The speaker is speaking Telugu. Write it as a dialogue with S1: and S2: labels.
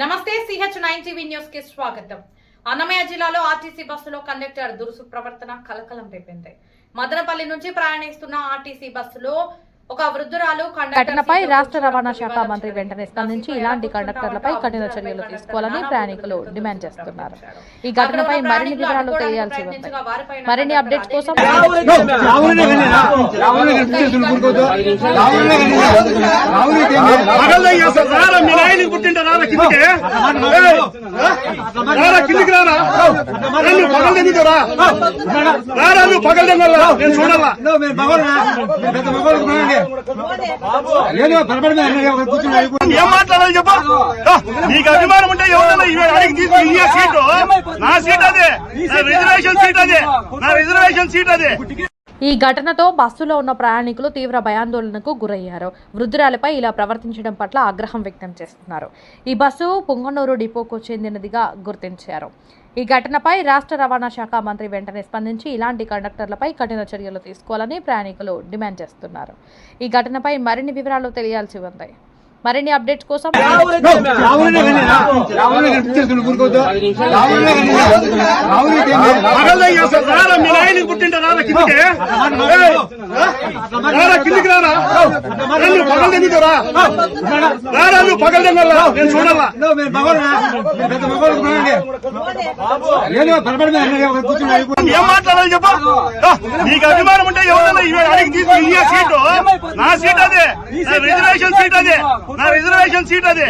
S1: నమస్తే CH9 టీవీ న్యూస్ కి స్వాగతం. అన్నమయ్య జిల్లాలో ఆర్టీసీ బస్సులో కండక్టర్ దురుసు ప్రవర్తన కలకలం రేపింది. మదనపల్లి నుంచి ప్రయాణిస్తున్న ఆర్టీసీ బస్సులో ఒక వృద్ధురాలు
S2: ఘటనపై రాష్ట్ర రవాణా శాఖ మంత్రి వెంటనే స్పందించి ఇలాంటి కండక్టర్లపై కఠిన చర్యలు తీసుకోవాలని ప్రయాణికులు డిమాండ్ చేస్తున్నారు. ఈ ఘటనపై మరిన్ని వివరాలు తెలియాల్సి ఉంది. మరిన్ని అప్డేట్స్ కోసం
S3: ఏం మాట్లాడాలి చెప్ప నీకు అభిమానం ఉంటే ఎవరైనా సీటు నా సీట్ అదే, నా రిజర్వేషన్ సీట్ అదే.
S2: ఈ ఘటనతో బస్సులో ఉన్న ప్రయాణికులు తీవ్ర భయాందోళనకు గురయ్యారు. వృద్ధురాలిపై ఇలా ప్రవర్తించడం పట్ల ఆగ్రహం వ్యక్తం చేస్తున్నారు. ఈ బస్సు పుంగనూరు డిపోకు చెందినదిగా గుర్తించారు. ఈ ఘటనపై రాష్ట్ర రవాణా శాఖ మంత్రి వెంటనే స్పందించి ఇలాంటి కండక్టర్లపై కఠిన చర్యలు తీసుకోవాలని ప్రయాణికులు డిమాండ్ చేస్తున్నారు. ఈ ఘటనపై మరిన్ని వివరాలు తెలియాల్సి ఉంది. మరిన్ని అప్డేట్స్ కోసం
S3: ఏం మాట్లాడాలి చెప్ప నీకు అభిమానం ఉంటే ఎవరైనా సీటు నా సీట్ అదే, రిజర్వేషన్ సీట్ అదే, నా రిజర్వేషన్ సీట్ అదే.